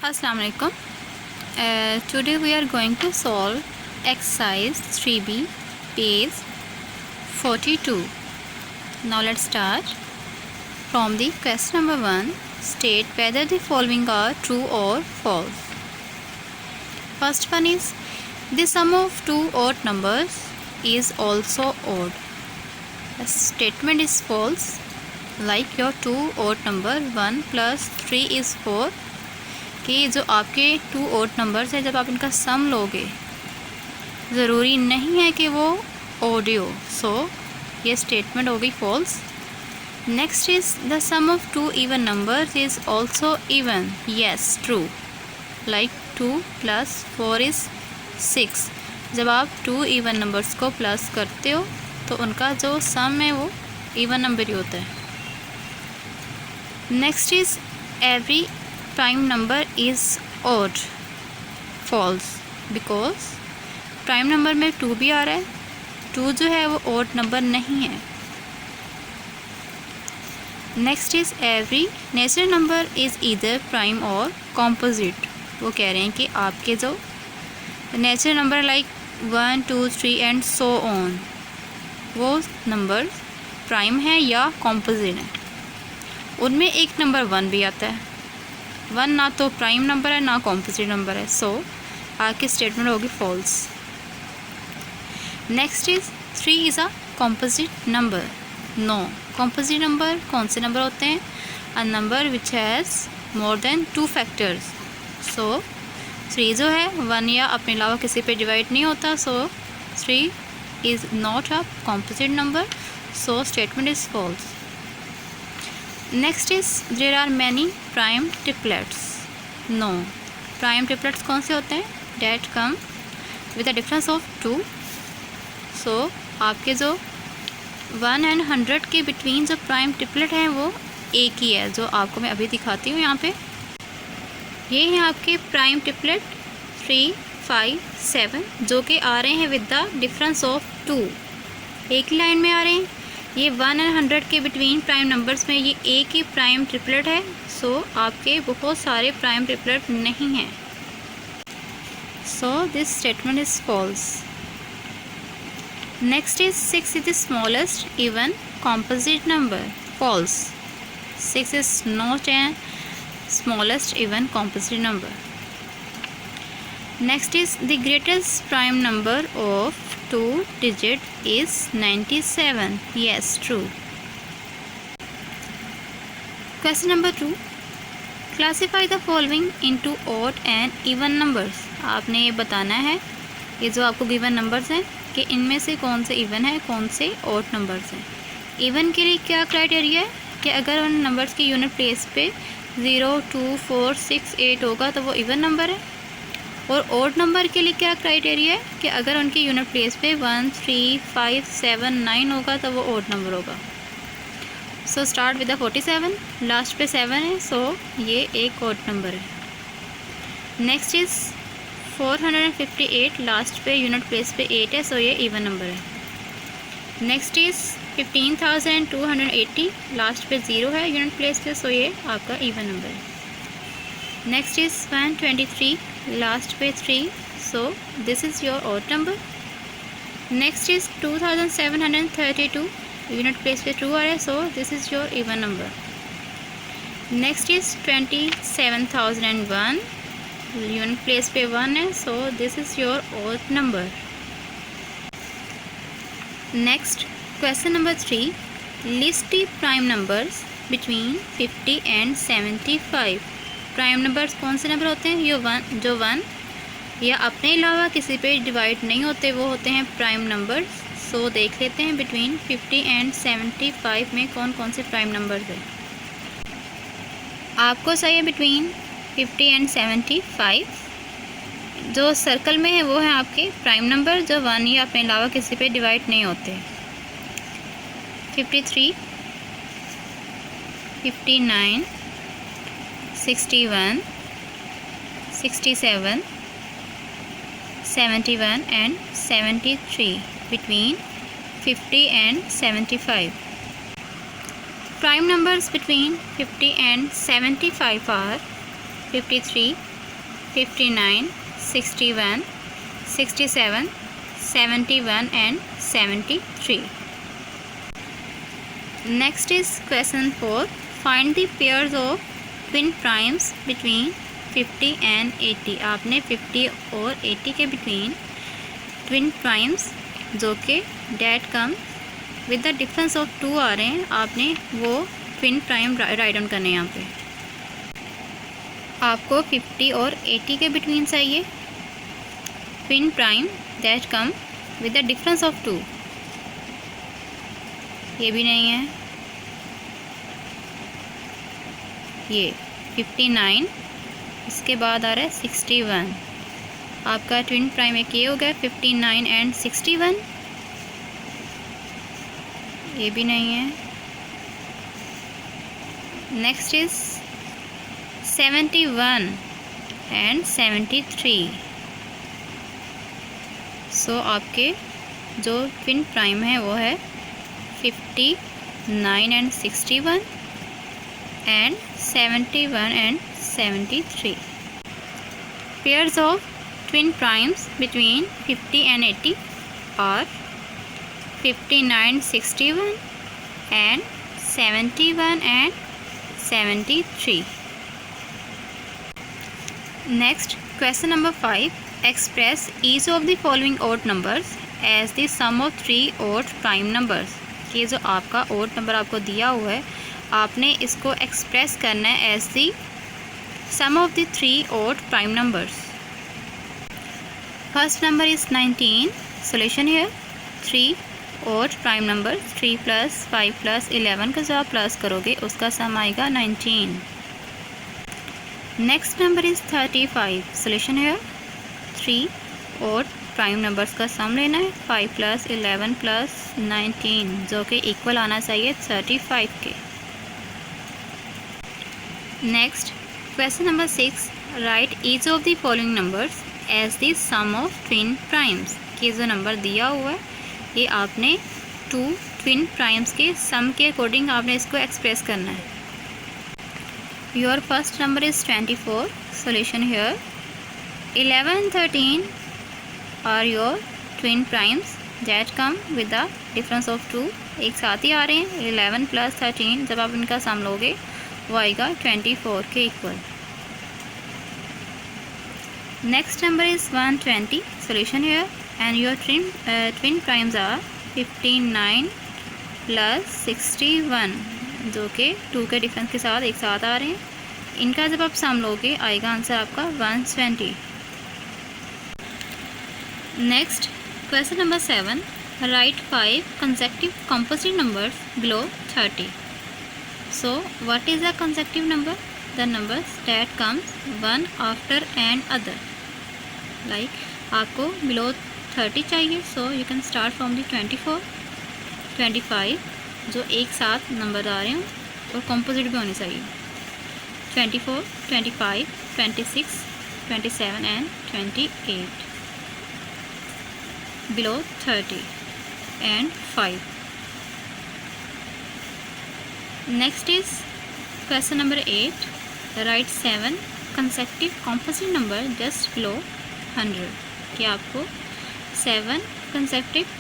Assalamu alaikum. Today we are going to solve exercise 3B page 42. Now let's start. From the question number 1, state whether the following are true or false. First one is the sum of two odd numbers is also odd. The statement is false. Like your two odd number 1 plus 3 is 4. कि जो आपके to odd numbers है जब आप इनका सम लोगे ज़रूरी नहीं है कि वो ओड हो, सो ये स्टेटमेंट हो गई false. Next is the sum of two even numbers is also even. Yes, true. Like 2 + 4 is 6. जब आप टू इवन नंबर्स को प्लस करते हो तो उनका जो सम है वो इवन नंबर ही होता है. Next is every prime number is odd. False, because prime number में 2 भी आ रहा है. 2 जो है वो ऑड नंबर नहीं है. Next is every natural number is either prime और कॉम्पोजिट. वो कह रहे हैं कि आपके जो natural number like 1, 2, 3 and so on, वो नंबर प्राइम है या कॉम्पोजिट है. उनमें एक नंबर 1 भी आता है. 1 ना तो प्राइम नंबर है ना कॉम्पोजिट नंबर है, सो आपकी स्टेटमेंट होगी false. Next is 3 is a composite number. No, composite number कौन से नंबर होते हैं? A number which has more than 2 factors. So 3 जो है 1 या अपने अलावा किसी पे डिवाइड नहीं होता, so 3 is not a composite number, so statement is false. Next is there are many prime triplets. No, prime triplets कौन से होते हैं? That come with a difference of 2. So आपके जो 1 and 100 के बिटवीन जो प्राइम ट्रिपलेट हैं वो एक ही है, जो आपको मैं अभी दिखाती हूँ यहाँ पे. ये हैं आपके प्राइम ट्रिपलेट 3, 5, 7, जो कि आ रहे हैं विद द डिफरेंस ऑफ 2. एक ही लाइन में आ रहे हैं. ये 1 and 100 के बिटवीन प्राइम नंबर्स में ये एक ही प्राइम ट्रिपलेट है, सो आपके बहुत सारे प्राइम ट्रिपलेट नहीं हैं, so this statement is false. Next is 6 is the smallest even composite number. False. 6 is not an smallest even composite number. Next is the greatest prime number of 2 digit is 97. Yes, true. Question number 2. Classify the following into odd and even numbers. आपने ये बताना है ये जो आपको given numbers हैं कि इनमें से कौन से इवन है कौन से ऑड नंबर्स हैं. इवन के लिए क्या क्राइटेरिया है कि अगर उन नंबर्स की यूनिट प्लेस पे 0, 2, 4, 6, 8 होगा तो वो इवन नंबर है. और ऑड नंबर के लिए क्या क्राइटेरिया है कि अगर उनकी यूनिट प्लेस पे 1, 3, 5, 7, 9 होगा तो वो ऑड नंबर होगा. So start with the 47. Last पे 7 है, सो ये एक ऑड नंबर है. Next is 458. लास्ट पे यूनिट प्लेस पे 8 है, सो ये इवन नंबर है. Next is 15,280. लास्ट पे 0 है यूनिट प्लेस पे, सो ये आपका इवन नंबर है. Next is 123. लास्ट पे 3, so this is your odd number. Next is 2732. Unit place पे 2 आ रहा है, so this is your even number. Next is 27,001. Unit place पे 1 है, so this is your odd number. Next question number 3. List the prime numbers between 50 and 75. Prime numbers कौन से number होते हैं? जो 1 या अपने अलावा किसी पे डिवाइड नहीं होते वो होते हैं प्राइम नंबर्स. सो देख लेते हैं बिटवीन 50 and 75 में कौन कौन से प्राइम नंबर्स हैं. आपको चाहिए बिटवीन 50 and 75. जो सर्कल में है वो है आपके प्राइम नंबर जो 1 या अपने अलावा किसी पे डिवाइड नहीं होते. 53, 59, 61, 67, 71 and 73 between 50 and 75. prime numbers between 50 and 75 are 53, 59, 61, 67, 71 and 73. Next is question 4. Find the pairs of twin primes between 50 and 80. आपने 50 और 80 के between twin primes जो कि that come with the difference of 2 आ रहे हैं, आपने वो ट्विन प्राइम राइट डाउन करने हैं। यहाँ पे आपको 50 और 80 के बिटवीन चाहिए twin prime that come with the difference of 2। ये भी नहीं है, ये 59, इसके बाद आ रहा है 61। आपका ट्विन प्राइम एक ये हो गया 59 एंड 61। ये भी नहीं है। Next is 71 and 73। सो आपके जो ट्विन प्राइम है वो है 59 and 61 and 71 and 73। Pairs of twin primes between 50 and 80 are 59, 61 and 71 and 73. Next, question number 5. Express each of the following odd numbers as the sum of 3 odd prime numbers. ये जो आपका odd number आपको दिया हुआ है, आपने इसको express करना है as the sum of the 3 odd prime numbers. First number is 19. Solution here 3 odd prime numbers 3 plus 5 plus 11 का जो आप प्लस करोगे उसका सम आएगा 19. Next number is 35. Solution here 3 odd prime numbers का सम लेना है 5 plus 11 plus 19 जो कि इक्वल आना चाहिए 35 के. Next, question number 6. Write each of the following numbers as the sum of twin primes. ये जो नंबर दिया हुआ है ये आपने 2 ट्विन प्राइम्स के सम के अकॉर्डिंग आपने इसको एक्सप्रेस करना है. Your first number is 24. Solution here 11, 13 are your twin primes that come with the difference of 2. एक साथ ही आ रहे हैं. 11 प्लस 13 जब आप इनका सम लोगे वो आएगा 24 के equal. Next number is 120. Solution here and your twin primes are 59 plus 61 जो कि 2 के डिफरेंस के साथ एक साथ आ रहे हैं. इनका जब आप सम लोगे आएगा आंसर आपका 120. Next, question number 7. Write 5 consecutive composite numbers below 30. So what is a consecutive number? The numbers that comes one after and other. Like आपको बिलो 30 चाहिए. So you can start from the 24, 25 जो एक साथ number आ रहे हैं और composite भी होने चाहिए. 24, 25, 26, 27 and 28 below 30 and 5. Next is question number 8. Right 7 consecutive composite number just below 100. कि आपको 7 consecutive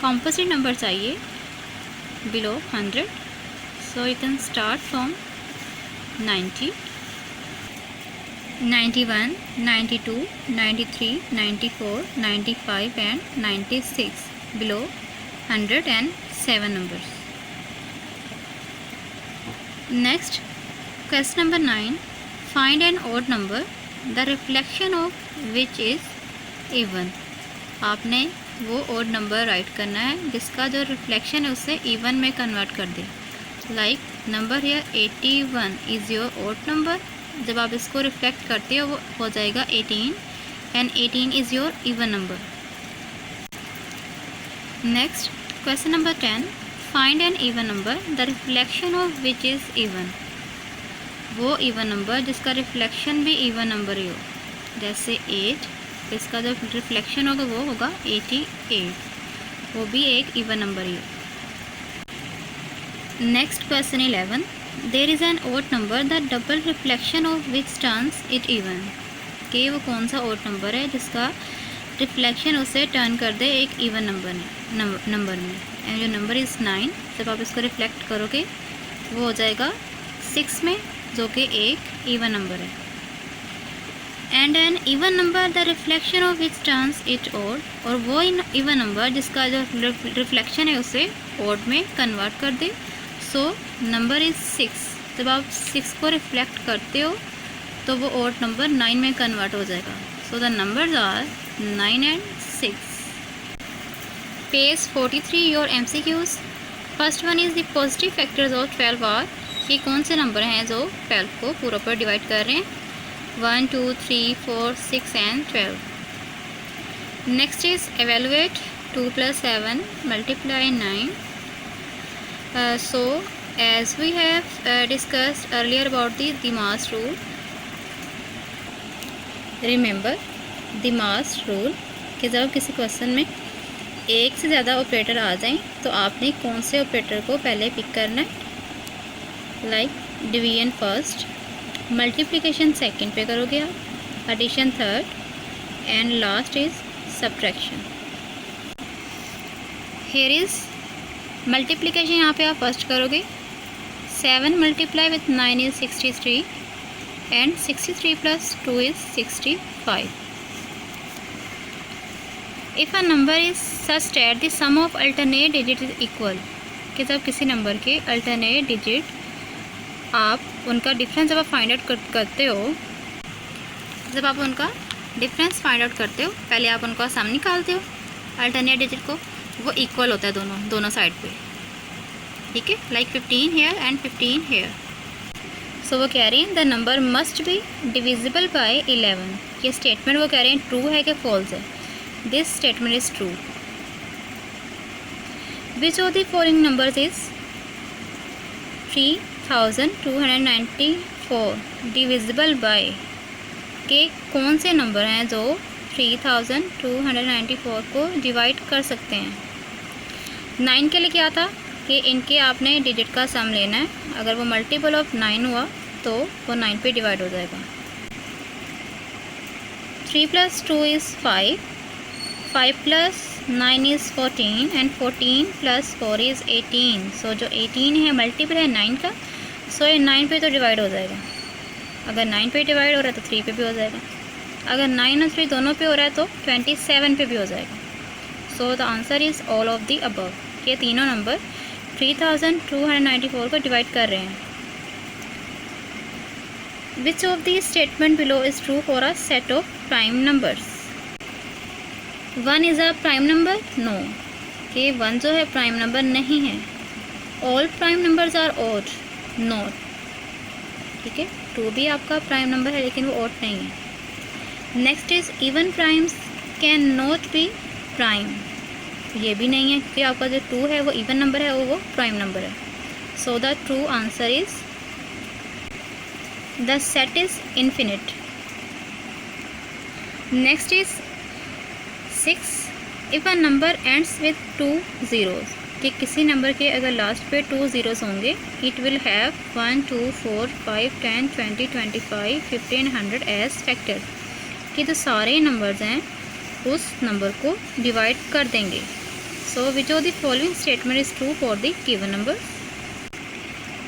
composite number चाहिए below 100. So you can start from 90, 91, 92, 93, 94, 95 and 96 below 107 numbers. Next, question number 9. Find an odd number the reflection of which is even. आपने वो odd number right करना है जिसका जो reflection है उससे इवन में कन्वर्ट कर दे. Like number here 81 is your odd number. जब आप इसको रिफ्लेक्ट करते हो वो हो जाएगा 18 and 18 is your even number. Next, question number 10. Find an even number the reflection of which is even. वो इवन नंबर जिसका रिफ्लेक्शन भी इवन नंबर ही हो. जैसे 8, इसका जो रिफ्लेक्शन होगा वो होगा 88, वो भी एक इवन नंबर ही हो. Next question 11, there is an odd number the double reflection of which turns it even. कि वो कौन सा ओड नंबर है जिसका रिफ्लेक्शन उसे टर्न कर दे एक इवन नंबर में। एंड जो नंबर इज़ 9, जब आप इसको रिफ्लेक्ट करोगे वो हो जाएगा 6 में, जो कि एक इवन नंबर है। And an even number the reflection of which turns it odd, और वो इवन नंबर जिसका जो रिफ्लेक्शन है उसे ओड में कन्वर्ट कर दे। So number is 6। जब आप 6 को रिफ्लेक्ट करते हो तो वो ओड नंबर 9 में कन्वर्ट हो जाएगा। So the numbers are 9 and 6. Page 43 your MCQs। First one is the positive factors of 12 are. ये कौन से नंबर हैं जो 12 को पूरा पर डिवाइड कर रहे हैं? 1 2 3 4 6 and 12. Next is evaluate 2 + 7 multiply 9. So as we have discussed earlier about the Dimas rule, remember Dimas rule कि जब किसी क्वेश्चन में एक से ज़्यादा ऑपरेटर आ जाएं तो आपने कौन से ऑपरेटर को पहले पिक करना है। Like division first, multiplication second पे करोगे आप, addition third and last is subtraction. Here is multiplication, यहाँ पे आप फर्स्ट करोगे। 7 multiply with 9 is 63 and 63 plus 2 is 65. If a number is such that the sum of alternate digit is equal, कि जब किसी नंबर के अल्टरनेट डिजिट आप उनका डिफरेंस जब आप फाइंड आउट करते हो, जब आप उनका डिफरेंस फाइंड आउट करते हो, पहले आप उनका सम निकालते हो अल्टरनेट डिजिट को, वो इक्वल होता है दोनों साइड पे, ठीक है। Like 15 here and 15 here. So वो कह रहे हैं the number must be divisible by 11। ये स्टेटमेंट वो कह रहे हैं ट्रू है कि फॉल्स है? This statement is true. Which of the following numbers is 3294 divisible by, के कौन से नंबर हैं जो 3294 को डिवाइड कर सकते हैं? 9 के लिए क्या था कि इनके आपने डिजिट का सम लेना है, अगर वो मल्टीपल ऑफ 9 हुआ तो वो 9 पे डिवाइड हो जाएगा। 3 + 2 इज़ 5, 5 + 9 इज़ 14 एंड 14 + 4 इज़ 18। सो जो 18 है मल्टीपल है 9 का, सो ये 9 पे तो डिवाइड हो जाएगा। अगर 9 पे डिवाइड हो रहा है तो 3 पे भी हो जाएगा। अगर 9 और 3 दोनों पे हो रहा है तो 27 पे भी हो जाएगा। So the answer is all of the above. ये तीनों नंबर 3294 को डिवाइड कर रहे हैं। Which of the statement below is true for a set of prime numbers? 1 is a prime number? No, कि 1 जो है प्राइम नंबर नहीं है। All prime numbers are odd? Not, ठीक है। 2 भी आपका प्राइम नंबर है लेकिन वो ऑड नहीं है। Next is even primes can not be prime, ये भी नहीं है क्योंकि आपका जो 2 है वो इवन नंबर है, वो प्राइम नंबर है। So the true answer is the set is infinite. Next is 6, if a number ends with 2 zeros, कि किसी नंबर के अगर लास्ट पे 2 zeros होंगे, it will have 1 2 4 5 10 20 25 15 100 age factor, कि जो सारे नंबर्स हैं उस नंबर को डिवाइड कर देंगे। So which of the following statement is true for the given number?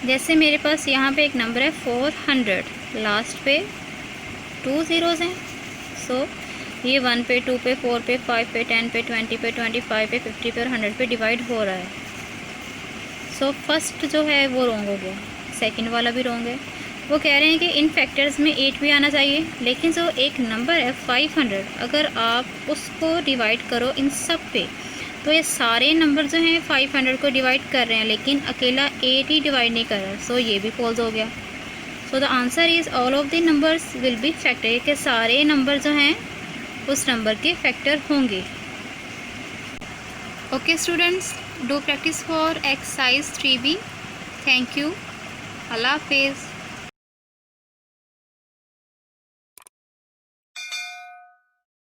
जैसे मेरे पास यहाँ पे एक नंबर है 400, लास्ट पे 2 zeros हैं। सो ये 1 पे 2 पे 4 पे 5 पे 10 पे 20 पे 25 पे 50 पे और 100 पे डिवाइड हो रहा है। सो फर्स्ट जो है वो रॉन्ग हो गया, सेकंड वाला भी रॉन्ग है। वो कह रहे हैं कि इन फैक्टर्स में 8 भी आना चाहिए, लेकिन जो एक नंबर है 500, अगर आप उसको डिवाइड करो इन सब पे तो ये सारे नंबर जो हैं 500 को डिवाइड कर रहे हैं, लेकिन अकेला 8 ही डिवाइड नहीं कर रहा। सो ये भी फॉल्स हो गया। सो the answer is all of the numbers will be factor, के सारे नंबर जो हैं उस नंबर के फैक्टर होंगे। Okay students, do practice for exercise 3B। Thank you. अल्लाह हाफिज़।